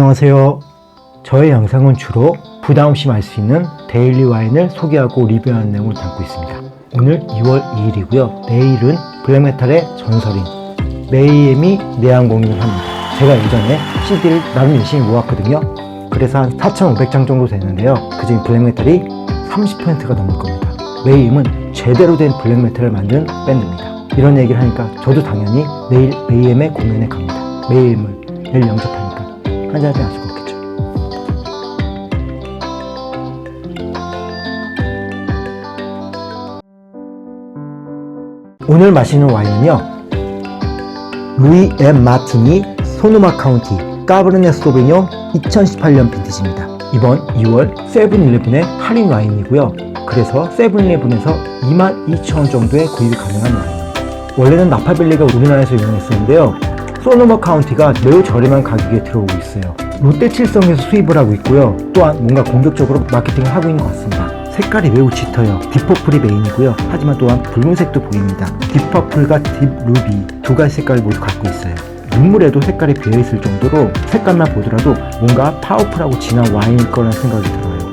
안녕하세요. 저의 영상은 주로 부담없이 말 수 있는 데일리 와인을 소개하고 리뷰하는 내용을 담고 있습니다. 오늘 2월 2일이고요. 내일은 블랙메탈의 전설인 메이엠이 내한 공연을 합니다. 제가 예전에 CD를 나름 열심히 모았거든요. 그래서 한 4,500장 정도 되는데요. 그중 블랙메탈이 30%가 넘을 겁니다. 메이엠은 제대로 된 블랙메탈을 만든 밴드입니다. 이런 얘기를 하니까 저도 당연히 내일 메이엠의 공연에 갑니다. 메이엠을 내일 영접하니까 한잔하지 않을 수가 없겠죠. 오늘 마시는 와인은요, 루이 엠 마티니 소노마 카운티 까베르네 소비뇽 2018년 빈티지입니다. 이번 2월 세븐일레븐의 할인 와인이고요. 그래서 세븐일레븐에서 22,000원 정도에 구입이 가능한 와인입니다. 원래는 나파밸리가 우리나라에서 유명했었는데요, 소노마 카운티가 매우 저렴한 가격에 들어오고 있어요. 롯데칠성에서 수입을 하고 있고요. 또한 뭔가 공격적으로 마케팅을 하고 있는 것 같습니다. 색깔이 매우 짙어요. 딥퍼플이 메인이고요. 하지만 또한 붉은색도 보입니다. 딥퍼플과 딥루비 두 가지 색깔을 모두 갖고 있어요. 눈물에도 색깔이 배어있을 정도로 색깔만 보더라도 뭔가 파워풀하고 진한 와인일 거라는 생각이 들어요.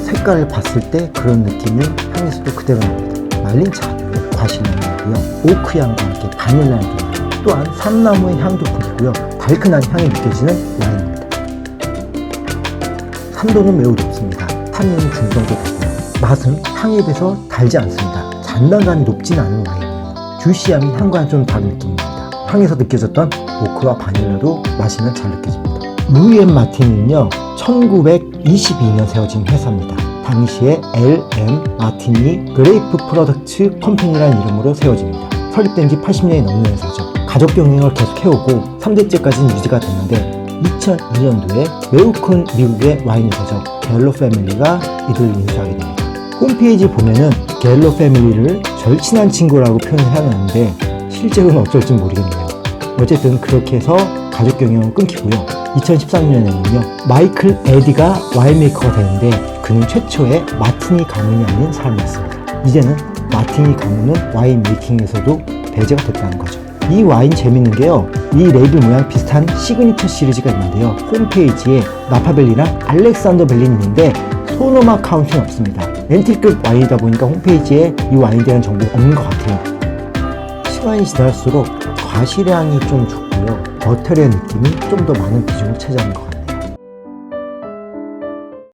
색깔을 봤을 때 그런 느낌이 향에서도 그대로 납니다. 말린 차도에 과실향이고요. 오크향과 함께 바닐라 향도 나요. 또한 산나무의 향도 풍기고요. 달큰한 향이 느껴지는 와인입니다. 산도는 매우 높습니다. 탄닌은 중정도 되고요. 맛은 향에 비해서 달지 않습니다. 잔당감이 높진 않은 와인이에요. 주시함이 향과는 좀 다른 느낌입니다. 향에서 느껴졌던 오크와 바닐라도 마시면 잘 느껴집니다. 루이 엠 마티니는요, 1922년 세워진 회사입니다. 당시에 LM 마티니 그레이프 프로덕트 컴퍼니라는 이름으로 세워집니다. 설립된 지 80년이 넘는 회사죠. 가족 경영을 계속 해오고 3대째까지는 유지가 됐는데 2002년도에 매우 큰 미국의 와인 회사죠. 갤로 패밀리가 이들을 인수하게 됩니다. 홈페이지 보면은 갤로 패밀리를 절친한 친구라고 표현을 해놨는데 실제로는 어쩔지 모르겠네요. 어쨌든 그렇게 해서 가족 경영은 끊기고요. 2013년에는요, 마이클 에디가 와인메이커가 되는데 그는 최초의 마티니 가문이 아닌 사람이었습니다. 이제는 마티니 가문은 와인 메이킹에서도 배제가 됐다는 거죠. 이 와인 재밌는 게요, 이 레이블 모양 비슷한 시그니처 시리즈가 있는데요, 홈페이지에 나파밸리랑 알렉산더 밸리는 있는데 소노마 카운티는 없습니다. 엔틱급 와인이다 보니까 홈페이지에 이 와인에 대한 정보가 없는 것 같아요. 시간이 지날수록 과실향이 좀 좋고요, 버터의 느낌이 좀 더 많은 비중을 차지하는 것 같네요.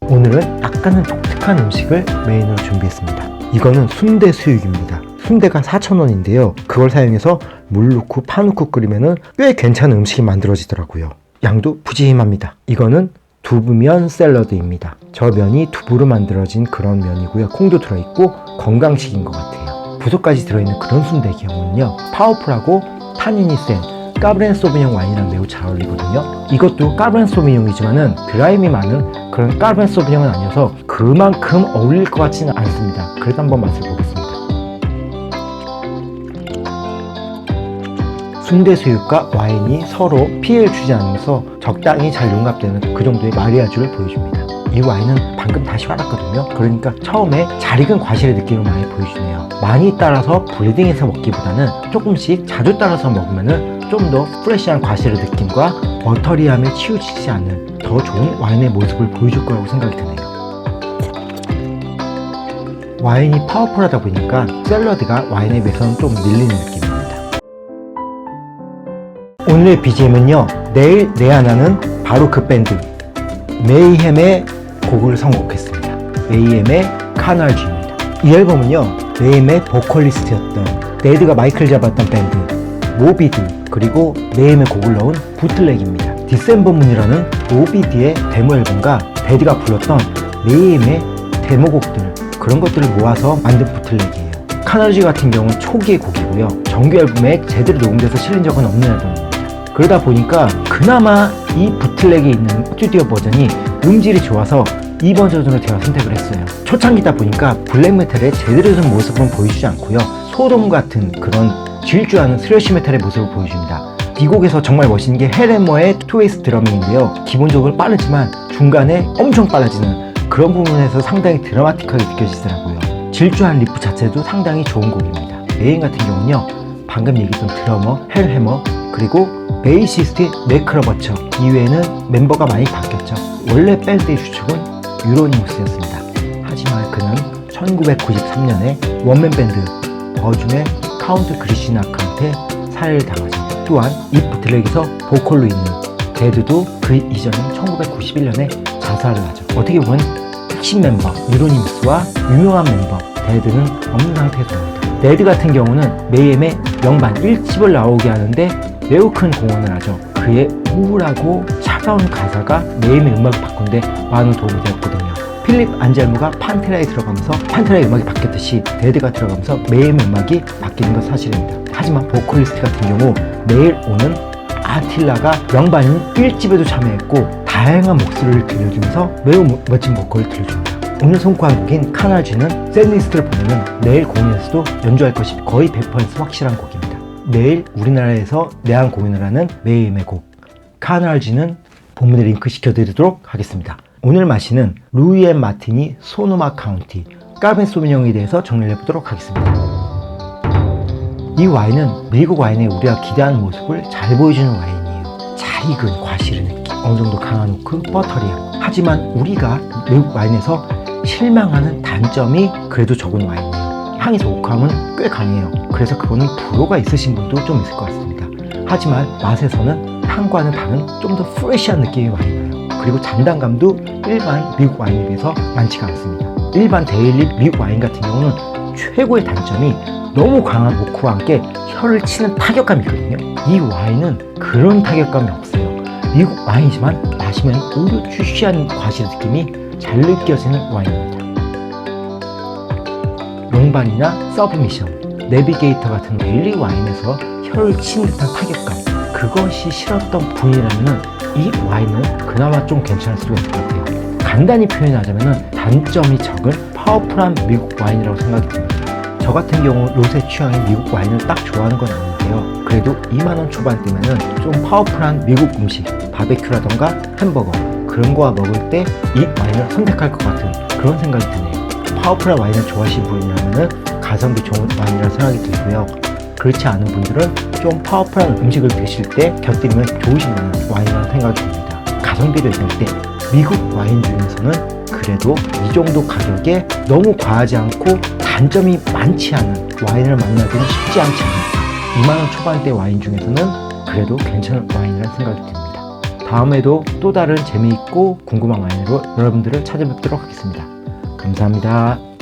오늘은 약간은 독특한 음식을 메인으로 준비했습니다. 이거는 순대 수육입니다. 순대가 4,000원인데요 그걸 사용해서 물 넣고 파 넣고 끓이면 꽤 괜찮은 음식이 만들어지더라고요. 양도 푸짐합니다. 이거는 두부면 샐러드입니다. 저 면이 두부로 만들어진 그런 면이고요. 콩도 들어있고 건강식인 것 같아요. 부속까지 들어있는 그런 순대의 경우는요, 파워풀하고 타닌이 센 까베르네 소비뇽 와인이랑 매우 잘 어울리거든요. 이것도 까베르네 소비뇽이지만은 드라임이 많은 그런 까베르네 소비뇽은 아니어서 그만큼 어울릴 것 같지는 않습니다. 그래도 한번 맛을 보겠습니다. 순대 수육과 와인이 서로 피해를 주지 않으면서 적당히 잘 융합되는 그 정도의 마리아주를 보여줍니다. 이 와인은 방금 다시 팔았거든요. 그러니까 처음에 잘 익은 과실의 느낌을 많이 보여주네요. 많이 따라서 블렌딩해서 먹기보다는 조금씩 자주 따라서 먹으면 좀 더 프레시한 과실의 느낌과 버터리함에 치우치지 않는 더 좋은 와인의 모습을 보여줄 거라고 생각이 드네요. 와인이 파워풀하다 보니까 샐러드가 와인에 비해서는 좀 밀리는 느낌입니다. 오늘의 BGM은요, 내일 내한하는 바로 그 밴드 메이엠의 곡을 선곡했습니다. 메이엠의 카날지입니다. 이 앨범은요, 메이엠의 보컬리스트였던 데드가 마이크를 잡았던 밴드 모비드 그리고 메이엠의 곡을 넣은 부틀렉입니다. 디셈버 문이라는 모비드의 데모 앨범과 데드가 불렀던 메이엠의 데모곡들, 그런 것들을 모아서 만든 부틀렉이에요. 카날지 같은 경우는 초기의 곡이고요, 정규 앨범에 제대로 녹음돼서 실린 적은 없는 앨범입니다. 그러다 보니까 그나마 이 부틀렉에 있는 스튜디오 버전이 음질이 좋아서 2번 버전으로 제가 선택을 했어요. 초창기다 보니까 블랙메탈의 제대로 된 모습은 보여주지 않고요, 소돔 같은 그런 질주하는 스래시 메탈의 모습을 보여줍니다. 이 곡에서 정말 멋있는 게 헬앤머의 투웨이스 드러밍인데요, 기본적으로 빠르지만 중간에 엄청 빨라지는 그런 부분에서 상당히 드라마틱하게 느껴지더라고요. 질주한 리프 자체도 상당히 좋은 곡입니다. 메인 같은 경우는요, 방금 얘기했던 드러머 헬해머 그리고 베이시스트 맥 러버처 이외에는 멤버가 많이 바뀌었죠. 원래 밴드의 주축은 유로니무스였습니다. 하지만 그는 1993년에 원맨 밴드 버줌의 카운트 그리시나 카운트에 살해를 당하죠. 또한 이프 드랙에서 보컬로 있는 데드도 그 이전인 1991년에 자살을 하죠. 어떻게 보면 핵심 멤버 유로니무스와 유명한 멤버 데드는 없는 상태에서입니다. 데드 같은 경우는 메이엠의 명반 1집을 나오게 하는데 매우 큰 공헌을 하죠. 그의 우울하고 차가운 가사가 메이엠의 음악을 바꾼데 많은 도움이 되었거든요. 필립 안젤무가 판테라에 들어가면서 판테라의 음악이 바뀌었듯이 데드가 들어가면서 메이엠의 음악이 바뀌는 건 사실입니다. 하지만 보컬리스트 같은 경우 매일 오는 아틸라가 명반인 1집에도 참여했고 다양한 목소리를 들려주면서 매우 멋진 보컬을 들려줍니다. 오늘 송구한 곡인 카나지는 셋리스트를 보면 내일 공연에서도 연주할 것이 거의 100% 확실한 곡입니다. 내일 우리나라에서 내한 공연을 하는 메이엠의 곡 카나지는 본문에 링크 시켜드리도록 하겠습니다. 오늘 마시는 루이 앤 마티니 소노마 카운티 까베 소비뇽에 대해서 정리를 해보도록 하겠습니다. 이 와인은 미국 와인에 우리가 기대하는 모습을 잘 보여주는 와인이에요. 잘 익은 과실의 느낌, 어느 정도 강한 오크, 버터리향. 하지만 우리가 미국 와인에서 실망하는 단점이 그래도 적은 와인이에요. 향에서 오크함은 꽤 강해요. 그래서 그거는 불호가 있으신 분도 좀 있을 것 같습니다. 하지만 맛에서는 향과는 다른 좀 더 프레시한 느낌의 와인이에요. 그리고 잔단감도 일반 미국 와인에 비해서 많지가 않습니다. 일반 데일리 미국 와인 같은 경우는 최고의 단점이 너무 강한 오크와 함께 혀를 치는 타격감이거든요. 이 와인은 그런 타격감이 없어요. 미국 와인이지만 마시면 오히려 주시한 과실 느낌이 잘 느껴지는 와인입니다. 롱반이나 서브미션, 내비게이터 같은 데일리 와인에서 혀를 치는 듯한 타격감, 그것이 싫었던 분이라면 이 와인은 그나마 좀 괜찮을 수가 있을 것 같아요. 간단히 표현하자면 단점이 적은 파워풀한 미국 와인이라고 생각이 듭니다. 저 같은 경우 요새 취향이 미국 와인을 딱 좋아하는 건 아닌데요. 그래도 2만원 초반대면은 좀 파워풀한 미국 음식, 바베큐라던가 햄버거 그런 거와 먹을 때 이 와인을 선택할 것 같은 그런 생각이 드네요. 파워풀한 와인을 좋아하시는 분이라면은 가성비 좋은 와인이라고 생각이 들고요. 그렇지 않은 분들은 좀 파워풀한 음식을 드실 때 곁들이면 좋으신 와인이라는 생각이 듭니다. 가성비를 얘기할 때 미국 와인 중에서는 그래도 이 정도 가격에 너무 과하지 않고 단점이 많지 않은 와인을 만나기는 쉽지 않지 않은 2만원 초반대 와인 중에서는 그래도 괜찮은 와인이라는 생각이 듭니다. 다음에도 또 다른 재미있고 궁금한 와인으로 여러분들을 찾아뵙도록 하겠습니다. 감사합니다.